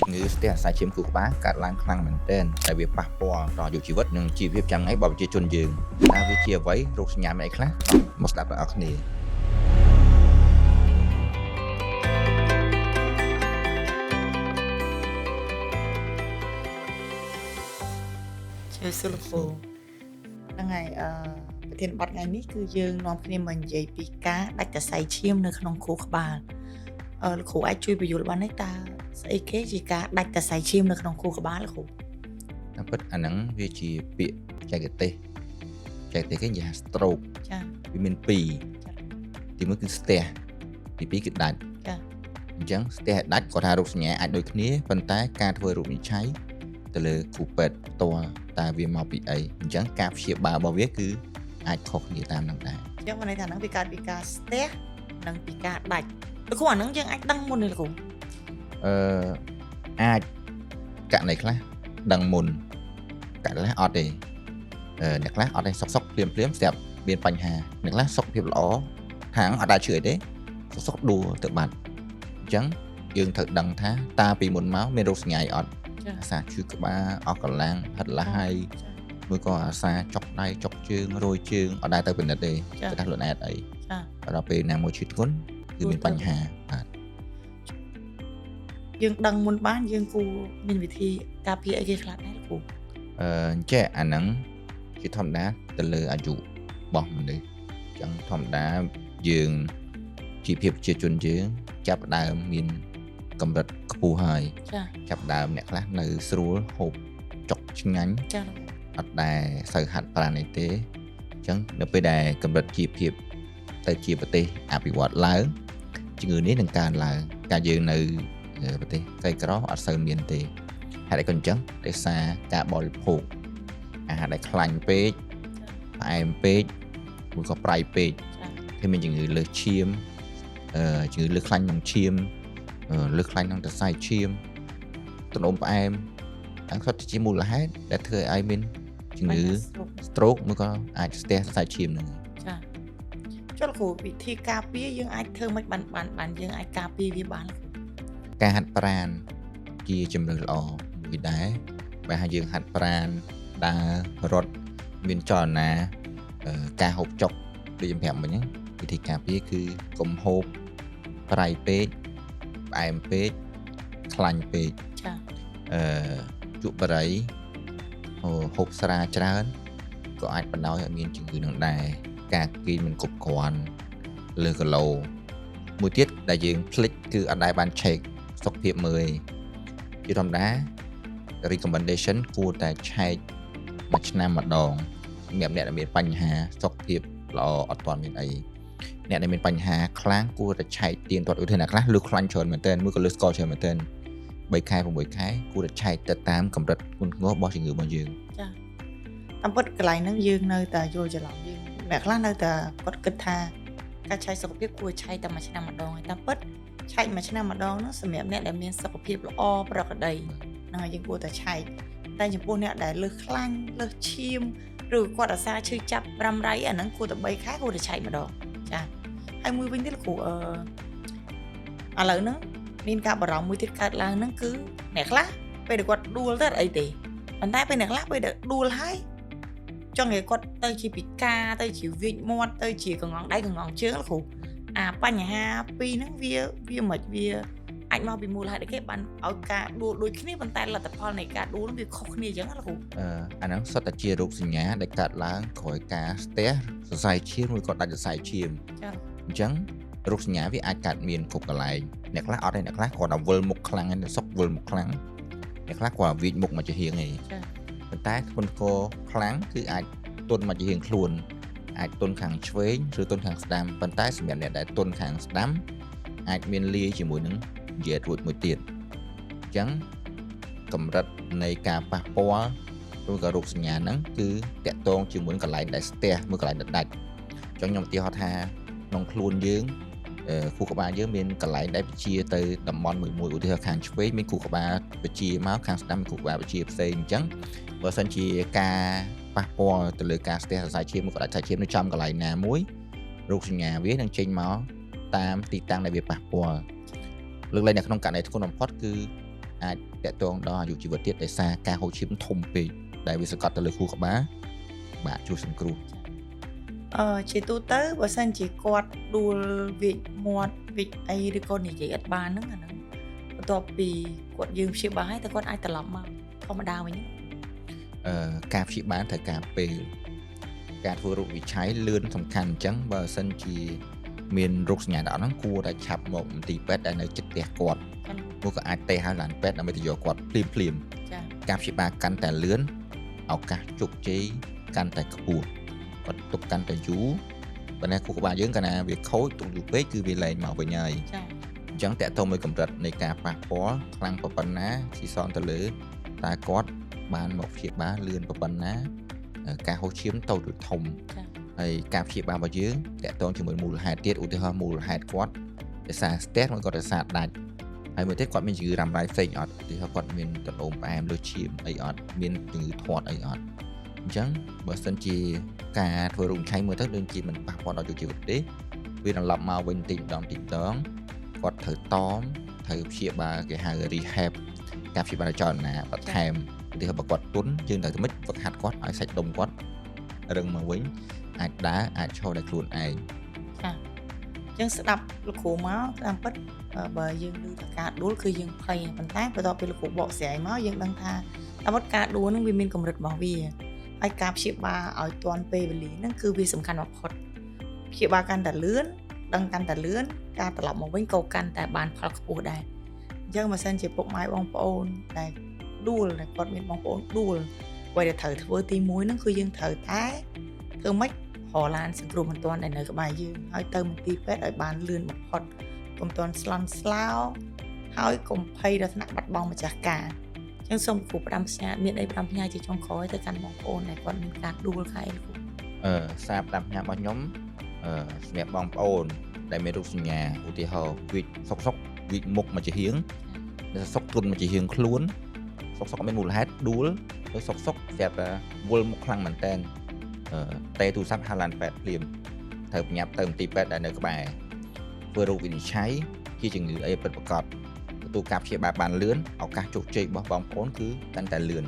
ជំងឺស្ទះអាស័យឈាមខួរក្បាលកើតឡើងខ្លាំងមែនទែនតែវាប៉ះពាល់ដល់អាយុជីវិតនិងជីវភាពចាំថ្ងៃរបស់ប្រជាជនយើងតើវាជាអ្វីរោគសញ្ញាមានអីខ្លះមកស្ដាប់បងប្អូនគ្នាជាសួរលោកគ្រូហ្នឹងហើយប្រធានបទថ្ងៃនេះគឺយើងនាំគ្នាមកនិយាយពីការដាច់សរសៃឈាមនៅក្នុងខួរក្បាលលោកគ្រូអាចជួយបញ្យល់បានទេតើស្អីគេជាការដាច់សរសៃឈាមនៅក្នុងខួរក្បាលលោកគ្រូតាមពិតអាហ្នឹងវាជាពាក្យបច្ចេកទេសគេនិយាយថា stroke ចា៎វាមាន2ទី1គឺស្ទះទី2គឺដាច់ចា៎អញ្ចឹងស្ទះដាច់គាត់ថារោគសញ្ញាអាចដូចគ្នាប៉ុន្តែការធ្វើរោគវិនិច្ឆ័យទៅលើគ្រូពេទ្យផ្ទាល់តើវាមកពីអីអញ្ចឹងការព្យាបាលរបស់វាគឺអាចខុសគ្នាតាមនឹងដែរអញ្ចឹងមានន័យថាហ្នឹងវាកើតពីការស្ទះនិងពីការដាច់លោកគ្រូអាហ្នឹងយើងអាចដឹងមុនទេលោកគ្រូអាចករណីខ្លះដឹងមុនករណីខ្លះអត់ទេអ្នកខ្លះអត់ទេសុកភ្លាមស្រាប់មានបញ្ហាអ្នកខ្លះសុខភាពល្អខាងអត់ដែរជឿអីទេសុកដួលទៅបាត់អញ្ចឹងយើងត្រូវដឹងថាតើពីមុនមកមានរោគសញ្ញាអត់អាសាឈឺក្បាលអស់កម្លាំងហិតលហើយមួយក៏អាសាចុកដៃចុកជើងរយជើងអត់ដែរទៅពិនិត្យទេគេថាខ្លួនឯងអីដល់ពេលណាមួយឈឺធ្ងន់គឺមានបញ្ហាបាទយើងដឹងមុនបានយើងគួរមានវិធីការពារអីគេខ្លះដែរលោកគ្រូចេះអាហ្នឹងជាធម្មតាទៅលើអាយុរបស់មនុស្សអញ្ចឹងធម្មតាយើងជីវភាពប្រជាជនយើងចាប់ដើមមានកម្រិតខ្ពស់ហើយចាប់ដើមអ្នកខ្លះនៅស្រួលហូបចុកឆ្ងាញ់អត់ដែរសូវហាត់ប្រាណអីទេអញ្ចឹងនៅពេលដែលកម្រិតជីវភាពទៅជាប្រទេសអភិវឌ្ឍឡើងជំងឺនេះនឹងកើនឡើងការយើងនៅប្រទេសក្រីក្រអត់សូវមានទេហេតុអីក៏អញ្ចឹងដោយសារការបរិភោគអាហារដែលខ្លាញ់ពេកផ្អែមពេកឬក៏ប្រៃពេកគេមានជំងឺលើសឈាមជំងឺលើសខ្លាញ់ក្នុងឈាមលើសខ្លាញ់ក្នុងសរសៃឈាមទំនោរផ្អែមទាំងសុទ្ធជាមូលហេតុដែលធ្វើឲ្យមានជំងឺ stroke មួយក៏អាចស្ទះសរសៃឈាមហ្នឹងចាចុះលោកគ្រូវិធីការពារយើងអាចធ្វើមិនបានយើងអាចការពារវាបានការហាត់ប្រាណជាជំរឿនល្អមួយដែរបើថាយើងហាត់ប្រាណដើររត់មានចលនាការហូបចុកដូចខ្ញុំប្រាប់មិញហ្នឹងវិធីការពារគឺកុំហូបប្រៃពេកផ្អែមពេកខ្លាញ់ពេកចាជក់បារីហូបស្រាច្រើនក៏អាចបណ្ដោយឲ្យមានជំងឺនឹងដែរការគេមិនគ្រប់គ្រាន់លើគីឡូមួយទៀតដែលយើងភ្លេចគឺអត់ដែរបានឆែកសុខភាពមើលជាធម្មតា recommendation គួរតែឆែកមួយឆ្នាំម្ដងសម្រាប់អ្នកដែលមានបញ្ហាសុខភាពល្អអត់ទាន់មានអីអ្នកដែលមានបញ្ហាខ្លាំងគួរតែឆែកទៀងទាត់ឧទាហរណ៍អ្នកខ្លះលើសខ្លាញ់ច្រើនមែនទែនមួយក៏លើសស្ករច្រើនមែនទែន3ខែ6ខែគួរតែឆែកទៅតាមកម្រិតធ្ងន់ធ្ងររបស់ជំងឺរបស់យើងចាតាមពិតកន្លែងហ្នឹងយើងនៅតែយល់ច្រឡំយើងអ្នកខ្លះនៅតែគាត់គិតថាការឆែកសុខភាពគួរឆែកតែមួយឆ្នាំម្ដងហើយតាមពិតឆែកមួយឆ្នាំម្ដងនោះសម្រាប់អ្នកដែលមានសុខភាពល្អប្រក្រតីហ្នឹងហើយយើងគួរតែឆែកតែចំពោះអ្នកដែលលើសខ្លាញ់លើសឈាមឬគាត់អាសាឈឺចាប់រ៉ាំរ៉ៃអាហ្នឹងគួរតែ3ខែគួរតែឆែកម្ដងចាហើយមួយវិញទៀតលោកគ្រូឥឡូវហ្នឹងមានការបារម្ភមួយទៀតកើតឡើងហ្នឹងគឺអ្នកខ្លះពេលដែលគាត់ដួលទៅអីទេប៉ុន្តែពេលអ្នកខ្លះពេលដែលដួលហើយចង់ឲ្យគាត់ទៅជាពិការទៅជាវិជ្ជមាត់ទៅជាកងងដៃកងងជើងលោកគ្រូអាបញ្ហាពីរហ្នឹងវាមិនវាអាចមកពីមូលហេតុអីគេបានឲ្យការដួលដូចគ្នាប៉ុន្តែលទ្ធផលនៃការដួលវាខុសគ្នាអញ្ចឹងលោកគ្រូអាហ្នឹងសុទ្ធតែជារោគសញ្ញាដែលកើតឡើងក្រោយការស្ទះសរសៃឈាមឬក៏ដាច់សរសៃឈាមចា៎អញ្ចឹងរោគសញ្ញាវាអាចកើតមានគ្រប់កន្លែងអ្នកខ្លះអត់ទេអ្នកខ្លះគាត់តែវិលមុខខ្លាំងហើយសុខវិលមុខខ្លាំងអ្នកខ្លះគាត់វិចមុខមកជាហៀងឯងប៉ុន្តែធ្ងន់ធ្ងរខ្លាំងគឺអាចទន់មកជាហៀងខ្លួនអាចទន់ខាងឆ្វេងឬទន់ខាងស្ដាំប៉ុន្តែសម្រាប់អ្នកដែលទន់ខាងស្ដាំអាចមានលាយជាមួយនឹងយេតរួចមួយទៀតអញ្ចឹងកម្រិតនៃការប៉ះពាល់ឬក៏រោគសញ្ញាហ្នឹងគឺតាក់ទងជាមួយនឹងកន្លែងដែលស្ទះមួយកន្លែងដែលដាច់អញ្ចឹងខ្ញុំឧទាហរណ៍ថាក្នុងខ្លួនយើងខួរក្បាលយើងមានកន្លែងដែលបជាទៅតំបន់មួយឧទាហរណ៍ខាងឆ្វេងមានខួរក្បាលបជាមកខាងស្ដាំមានខួរក្បាលបជាផ្សេងអញ្ចឹងបើសិនជាការប៉ះពាល់ទៅលើការស្ទះសរសៃឈាមក៏ដាច់សរសៃឈាមនៅចំកន្លែងណាមួយរោគសញ្ញាវានឹងចេញមកតាមទីតាំងដែលវាប៉ះពាល់លើកលែងនៅក្នុងករណីធ្ងន់បំផុតគឺ អាចតាក់ទងដល់អាយុជីវិតទៀតដោយសារការហូរឈាមធំពេកដែលវាសង្កត់ទៅលើខួរក្បាលបាក់ជួយសង្គ្រោះ ជាទូទៅបើសិនជាគាត់ដួលវិកមាត់វិកអីឬក៏និយាយអត់បានហ្នឹងអាហ្នឹងបន្ទាប់ពីគាត់យើងព្យាបាលហើយតែគាត់អាចត្រឡប់មកធម្មតាវិញ ការព្យាបាលត្រូវការពេលការធ្វើរោគវិឆ័យលឿនសំខាន់អញ្ចឹងបើសិនជាមានរោគសញ្ញាដល់ហ្នឹងគួរតែឆាប់មកមន្ទីរពេទ្យដែលនៅជិតផ្ទះគាត់ពួកក៏អាចទេឲ្យឡានពេទ្យដើម្បីទៅយកគាត់ភ្លាមចា៎ការព្យាបាលកាន់តែលឿនឱកាសជោគជ័យកាន់តែខ្ពស់គាត់ទុកកាន់តែយូរប៉ុន្តែខួរក្បាលយើងកាលណាវាខូចទុកយូរពេកគឺវាលែងមកវិញហើយចា៎អញ្ចឹងតើតើមួយកម្រិតនៃការប៉ះពាល់ខ្លាំងប៉ុណ្ណាស៊ីសនទៅលើតើគាត់បានមកព្យាបាលលឿនប៉ុណ្ណាការហូរឈាមតូចឬធំហើយការព្យាបាលរបស់យើងតកតងជាមួយមូលហេតុទៀតឧទាហរណ៍មូលហេតុគាត់ដោយសារស្ទះឬក៏ដោយសារដាច់ហើយមួយទៀតគាត់មានជំងឺរ៉ាំរ៉ៃផ្សេងអត់ឧទាហរណ៍គាត់មានដង្អូមផ្អែមលើឈាមអីអត់មានជំងឺធាត់អីអត់អញ្ចឹងបើសិនជាការធ្វើរោគឆៃមើលទៅដូចជាមិនប៉ះពាល់ដល់ជីវិតទេវាត្រឡប់មកវិញតិចម្ដងគាត់ត្រូវតមត្រូវព្យាបាលគេហៅ rehab ការព្យាបាលចលនាបន្ថែមឧទាហរណ៍បើគាត់ទន់យើងត្រូវតែមិនហ្វឹកហាត់គាត់ឲ្យសាច់ដុំគាត់រឹងមកវិញអាចដើរអាចឈរដោយខ្លួនឯងចាអញ្ចឹងស្ដាប់លោកគ្រូមកតាមពិតបើយើងឮថាការដួលគឺយើងភ័យប៉ុន្តែបន្ទាប់ពីលោកគ្រូបកស្រាយមកយើងដឹងថាតាមពិតការដួលនឹងវាមានកម្រិតរបស់វាហើយការព្យាបាលឲ្យទាន់ពេលវេលាហ្នឹងគឺវាសំខាន់បំផុតព្យាបាលកាន់តែលឿនដឹងកាន់តែលឿនការត្រឡប់មកវិញក៏កាន់តែបានផលខ្ពស់ដែរអញ្ចឹងបើសិនជាពុកម៉ែបងប្អូនដែលដួលដែលគាត់មានបងប្អូនដួលអ្វីដែលត្រូវធ្វើទី1ហ្នឹងគឺយើងត្រូវតែធ្វើម៉េចរកឡានសង្គ្រោះបន្ទាន់ដែលនៅក្បែរយើងហើយទៅមន្ទីរពេទ្យឲ្យបានលឿនបំផុតកុំទាន់ស្លន់ស្លោហើយកុំភ័យដល់ថ្នាក់បាត់បង់ម្ចាស់ការអញ្ចឹងសូមគ្រូផ្ដាំផ្ញើមានអីផ្ដាំផ្ញើជាចុងក្រោយទៅកាន់បងប្អូនដែលគាត់មានការដួលខែលោកគ្រូសារផ្ដាំផ្ញើរបស់ខ្ញុំសម្រាប់បងប្អូនដែលមានរោគសញ្ញាឧទាហរណ៍វិកសុកវិកមុខមកជាហៀងសុកទុនមកជាហៀងខ្លួនសុកមានមូលហេតុដួលហើយសុកស្រាប់តែវល់មុខខ្លាំងមែនតើតែទូរស័ព្ទហៅឡានពេទ្យភ្លាមត្រូវបញ្ញាប់ទៅមន្ទីរពេទ្យដែលនៅក្បែរធ្វើរោគវិនិច្ឆ័យជាជំងឺអីពិតប្រាកដទទួលការព្យាបាលបានលឿនឱកាសជោគជ័យរបស់បងប្អូនគឺកាន់តែលឿន